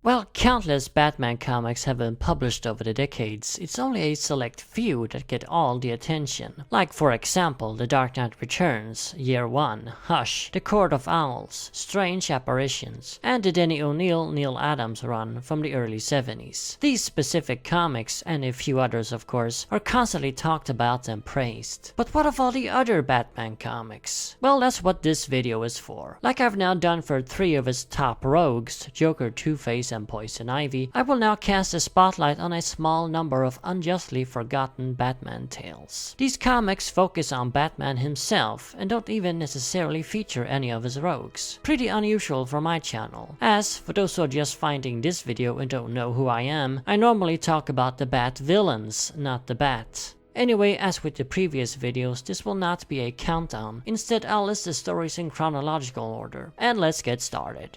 While countless Batman comics have been published over the decades, it's only a select few that get all the attention. Like for example, The Dark Knight Returns, Year 1, Hush, The Court of Owls, Strange Apparitions, and the Denny O'Neil Neil Adams run from the early 70s. These specific comics, and a few others of course, are constantly talked about and praised. But what of all the other Batman comics? Well, that's what this video is for. Like I've now done for 3 of his top rogues, Joker, Two-Face, and Poison Ivy, I will now cast a spotlight on a small number of unjustly forgotten Batman tales. These comics focus on Batman himself and don't even necessarily feature any of his rogues. Pretty unusual for my channel, as for those who are just finding this video and don't know who I am, I normally talk about the Bat villains, not the Bat. Anyway, as with the previous videos, this will not be a countdown. Instead, I'll list the stories in chronological order. And let's get started.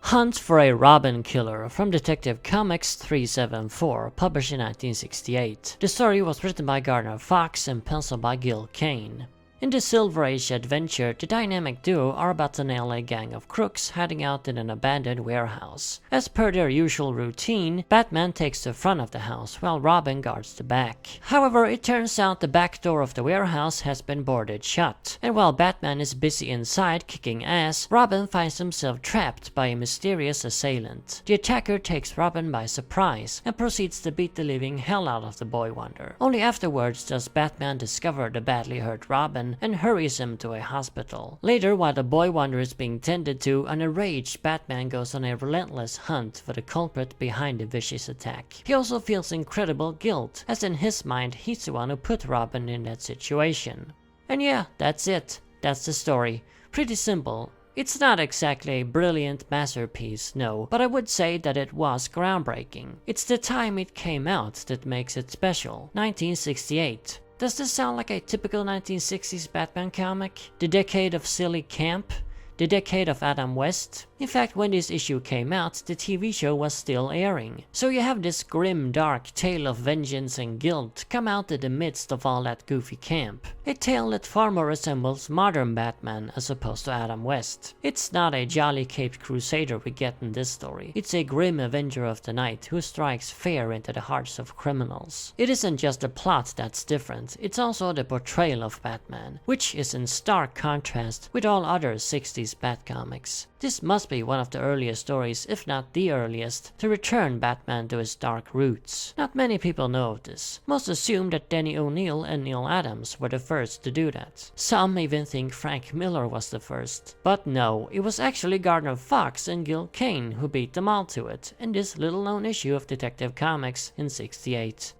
Hunt for a Robin Killer from Detective Comics 374, published in 1968. The story was written by Gardner Fox and penciled by Gil Kane. In the Silver Age adventure, the dynamic duo are about to nail a gang of crooks hiding out in an abandoned warehouse. As per their usual routine, Batman takes the front of the house while Robin guards the back. However, it turns out the back door of the warehouse has been boarded shut, and while Batman is busy inside kicking ass, Robin finds himself trapped by a mysterious assailant. The attacker takes Robin by surprise and proceeds to beat the living hell out of the Boy Wonder. Only afterwards does Batman discover the badly hurt Robin and hurries him to a hospital. Later, while the Boy Wonder is being tended to, an enraged Batman goes on a relentless hunt for the culprit behind the vicious attack. He also feels incredible guilt, as in his mind he's the one who put Robin in that situation. And yeah, that's it. That's the story. Pretty simple. It's not exactly a brilliant masterpiece, no, but I would say that it was groundbreaking. It's the time it came out that makes it special. 1968. Does this sound like a typical 1960s Batman comic? The decade of silly camp? The decade of Adam West? In fact, when this issue came out, the TV show was still airing. So you have this grim, dark tale of vengeance and guilt come out in the midst of all that goofy camp. A tale that far more resembles modern Batman as opposed to Adam West. It's not a jolly caped crusader we get in this story. It's a grim avenger of the night who strikes fear into the hearts of criminals. It isn't just the plot that's different, it's also the portrayal of Batman, which is in stark contrast with all other 60s Bat comics. This must be one of the earliest stories, if not the earliest, to return Batman to his dark roots. Not many people know of this. Most assume that Denny O'Neil and Neil Adams were the first to do that. Some even think Frank Miller was the first. But no, it was actually Gardner Fox and Gil Kane who beat them all to it in this little-known issue of Detective Comics in '68.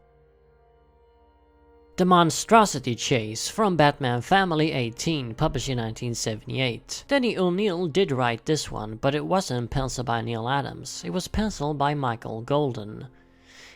The Monstrosity Chase from Batman Family 18, published in 1978. Denny O'Neil did write this one, but it wasn't penciled by Neil Adams. It was penciled by Michael Golden.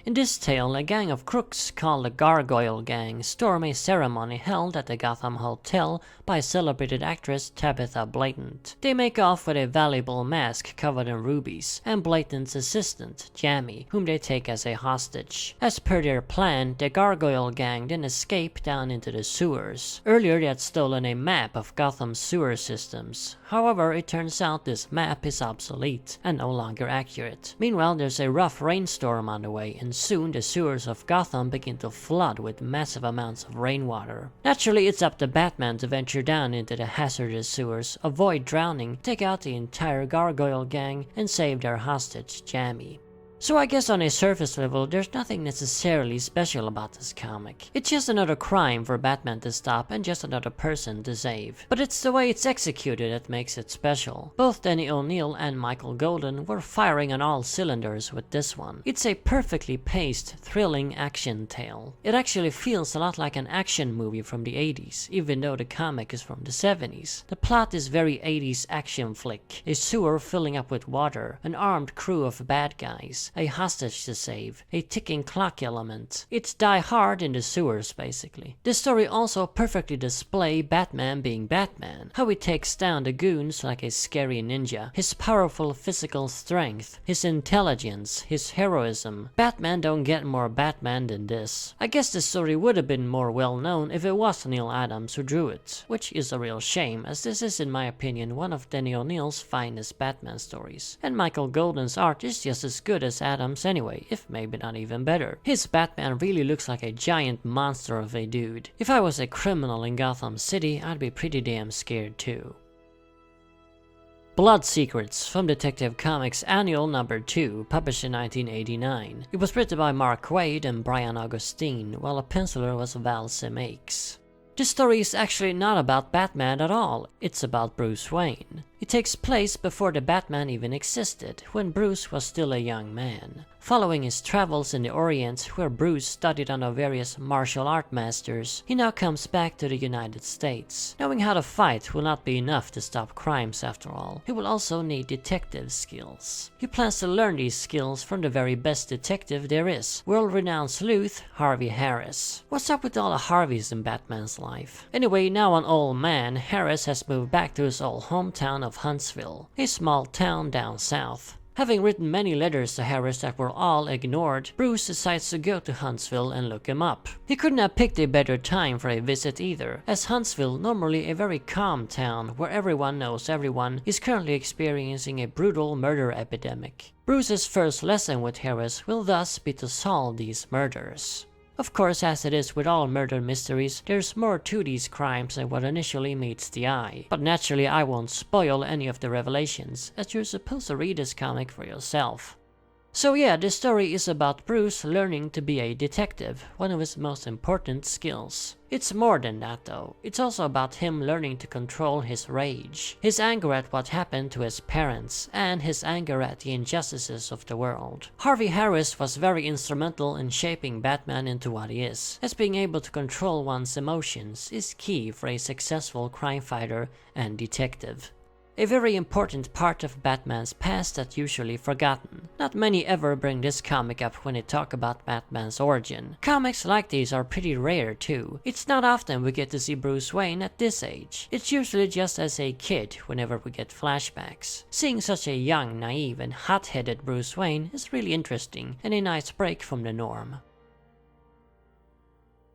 In this tale, a gang of crooks called the Gargoyle Gang storm a ceremony held at the Gotham Hotel by celebrated actress Tabitha Blatant. They make off with a valuable mask covered in rubies, and Blatant's assistant, Jamie, whom they take as a hostage. As per their plan, the Gargoyle Gang then escape down into the sewers. Earlier they had stolen a map of Gotham's sewer systems. However, it turns out this map is obsolete and no longer accurate. Meanwhile, there's a rough rainstorm on the way, and soon the sewers of Gotham begin to flood with massive amounts of rainwater. Naturally, it's up to Batman to venture down into the hazardous sewers, avoid drowning, take out the entire Gargoyle Gang, and save their hostage, Jamie. So I guess on a surface level, there's nothing necessarily special about this comic. It's just another crime for Batman to stop and just another person to save. But it's the way it's executed that makes it special. Both Denny O'Neil and Michael Golden were firing on all cylinders with this one. It's a perfectly paced, thrilling action tale. It actually feels a lot like an action movie from the 80s, even though the comic is from the 70s. The plot is very 80s action flick. A sewer filling up with water, an armed crew of bad guys, police, a hostage to save, a ticking clock element. It's Die Hard in the sewers, basically. The story also perfectly displays Batman being Batman, how he takes down the goons like a scary ninja, his powerful physical strength, his intelligence, his heroism. Batman don't get more Batman than this. I guess the story would have been more well known if it was Neil Adams who drew it, which is a real shame, as this is in my opinion one of Denny O'Neil's finest Batman stories. And Michael Golden's art is just as good as Adams anyway, if maybe not even better. His Batman really looks like a giant monster of a dude. If I was a criminal in Gotham City, I'd be pretty damn scared too. Blood Secrets from Detective Comics Annual Number 2, published in 1989. It was written by Mark Waid and Brian Augustine, while a penciler was Val Semeiks. This story is actually not about Batman at all, it's about Bruce Wayne. It takes place before the Batman even existed, when Bruce was still a young man. Following his travels in the Orient, where Bruce studied under various martial art masters, he now comes back to the United States. Knowing how to fight will not be enough to stop crimes after all. He will also need detective skills. He plans to learn these skills from the very best detective there is, world-renowned sleuth Harvey Harris. What's up with all the Harveys in Batman's life? Anyway, now an old man, Harris has moved back to his old hometown of Huntsville, a small town down south. Having written many letters to Harris that were all ignored, Bruce decides to go to Huntsville and look him up. He couldn't have picked a better time for a visit either, as Huntsville, normally a very calm town where everyone knows everyone, is currently experiencing a brutal murder epidemic. Bruce's first lesson with Harris will thus be to solve these murders. Of course, as it is with all murder mysteries, there's more to these crimes than what initially meets the eye. But naturally I won't spoil any of the revelations, as you're supposed to read this comic for yourself. So yeah, this story is about Bruce learning to be a detective, one of his most important skills. It's more than that though, it's also about him learning to control his rage, his anger at what happened to his parents, and his anger at the injustices of the world. Harvey Harris was very instrumental in shaping Batman into what he is, as being able to control one's emotions is key for a successful crime fighter and detective. A very important part of Batman's past that's usually forgotten. Not many ever bring this comic up when they talk about Batman's origin. Comics like these are pretty rare too. It's not often we get to see Bruce Wayne at this age. It's usually just as a kid whenever we get flashbacks. Seeing such a young, naive and hot-headed Bruce Wayne is really interesting and a nice break from the norm.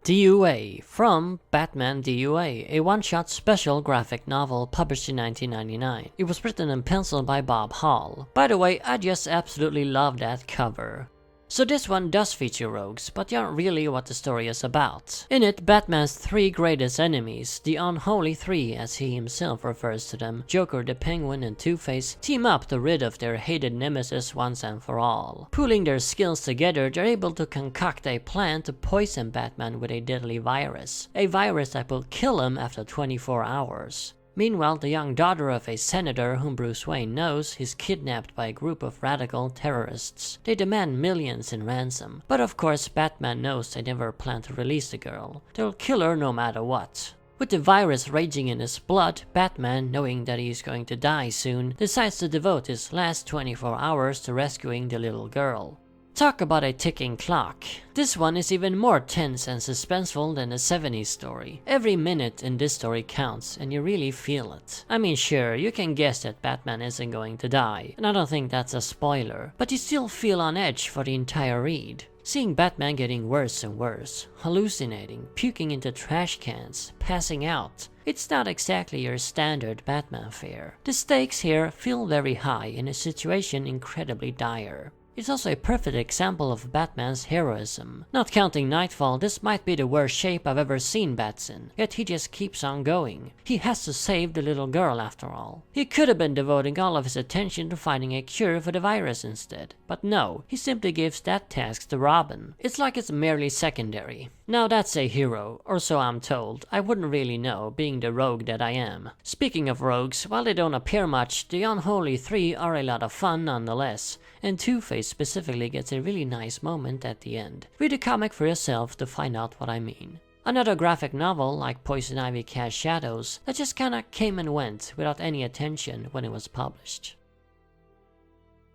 DUA from Batman DUA, a one-shot special graphic novel published in 1999. It was written and penciled by Bob Hall. By the way, I just absolutely love that cover. So this one does feature rogues, but they aren't really what the story is about. In it, Batman's three greatest enemies, the Unholy Three as he himself refers to them, Joker, the Penguin and Two-Face, team up to rid of their hated nemesis once and for all. Pooling their skills together, they're able to concoct a plan to poison Batman with a deadly virus. A virus that will kill him after 24 hours. Meanwhile, the young daughter of a senator whom Bruce Wayne knows is kidnapped by a group of radical terrorists. They demand millions in ransom. But of course, Batman knows they never plan to release the girl. They'll kill her no matter what. With the virus raging in his blood, Batman, knowing that he's going to die soon, decides to devote his last 24 hours to rescuing the little girl. Talk about a ticking clock. This one is even more tense and suspenseful than the 70s story. Every minute in this story counts and you really feel it. I mean sure, you can guess that Batman isn't going to die, and I don't think that's a spoiler, but you still feel on edge for the entire read. Seeing Batman getting worse and worse, hallucinating, puking into trash cans, passing out. It's not exactly your standard Batman fare. The stakes here feel very high and the situation incredibly dire. It's also a perfect example of Batman's heroism. Not counting Nightfall, this might be the worst shape I've ever seen Bats in, yet he just keeps on going. He has to save the little girl after all. He could have been devoting all of his attention to finding a cure for the virus instead, but no, he simply gives that task to Robin. It's like it's merely secondary. Now that's a hero, or so I'm told. I wouldn't really know, being the rogue that I am. Speaking of rogues, while they don't appear much, the Unholy Three are a lot of fun nonetheless, and Two-Face specifically gets a really nice moment at the end. Read the comic for yourself to find out what I mean. Another graphic novel like Poison Ivy Cast Shadows that just kinda came and went without any attention when it was published.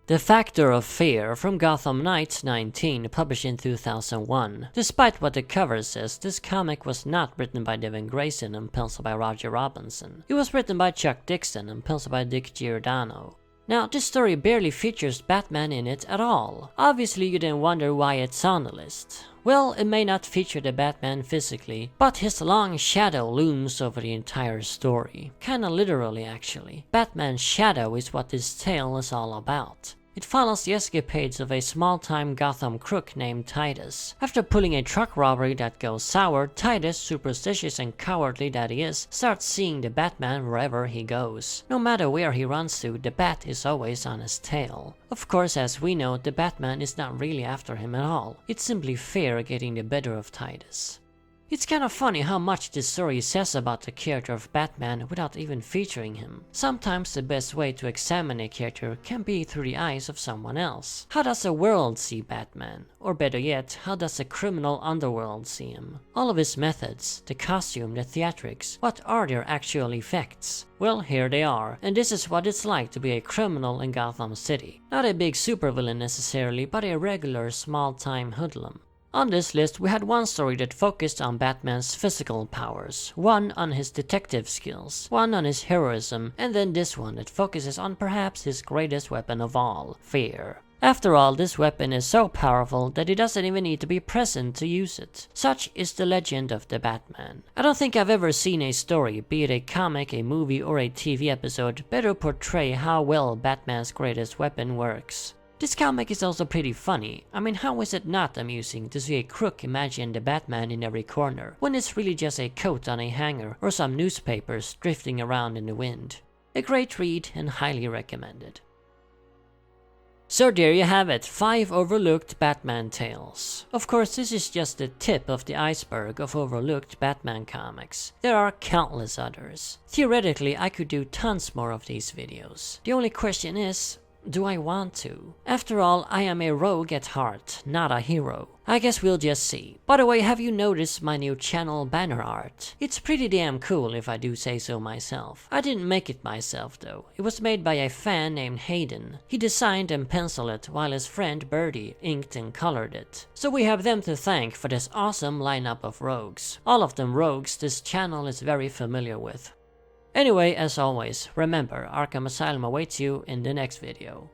The Factor of Fear from Gotham Knights 19, published in 2001. Despite what the cover says, this comic was not written by Devin Grayson and penciled by Roger Robinson. It was written by Chuck Dixon and penciled by Dick Giordano. Now, this story barely features Batman in it at all. Obviously, you didn't wonder why it's on the list. Well, it may not feature the Batman physically, but his long shadow looms over the entire story. Kinda literally, actually. Batman's shadow is what this tale is all about. It follows the escapades of a small-time Gotham crook named Titus. After pulling a truck robbery that goes sour, Titus, superstitious and cowardly that he is, starts seeing the Batman wherever he goes. No matter where he runs to, the Bat is always on his tail. Of course, as we know, the Batman is not really after him at all. It's simply fear getting the better of Titus. It's kind of funny how much this story says about the character of Batman without even featuring him. Sometimes the best way to examine a character can be through the eyes of someone else. How does the world see Batman? Or better yet, how does the criminal underworld see him? All of his methods, the costume, the theatrics, what are their actual effects? Well, here they are, and this is what it's like to be a criminal in Gotham City. Not a big supervillain necessarily, but a regular small-time hoodlum. On this list, we had one story that focused on Batman's physical powers, one on his detective skills, one on his heroism, and then this one that focuses on perhaps his greatest weapon of all, fear. After all, this weapon is so powerful that he doesn't even need to be present to use it. Such is the legend of the Batman. I don't think I've ever seen a story, be it a comic, a movie, or a TV episode, better portray how well Batman's greatest weapon works. This comic is also pretty funny. I mean, how is it not amusing to see a crook imagine the Batman in every corner, when it's really just a coat on a hanger or some newspapers drifting around in the wind? A great read and highly recommended. So there you have it, 5 overlooked Batman tales. Of course, this is just the tip of the iceberg of overlooked Batman comics. There are countless others. Theoretically, I could do tons more of these videos. The only question is, do I want to? After all, I am a rogue at heart, not a hero. I guess we'll just see. By the way, have you noticed my new channel banner art? It's pretty damn cool if I do say so myself. I didn't make it myself though. It was made by a fan named Hayden. He designed and penciled it while his friend Birdie inked and colored it. So we have them to thank for this awesome lineup of rogues. All of them rogues this channel is very familiar with. Anyway, as always, remember, Arkham Asylum awaits you in the next video.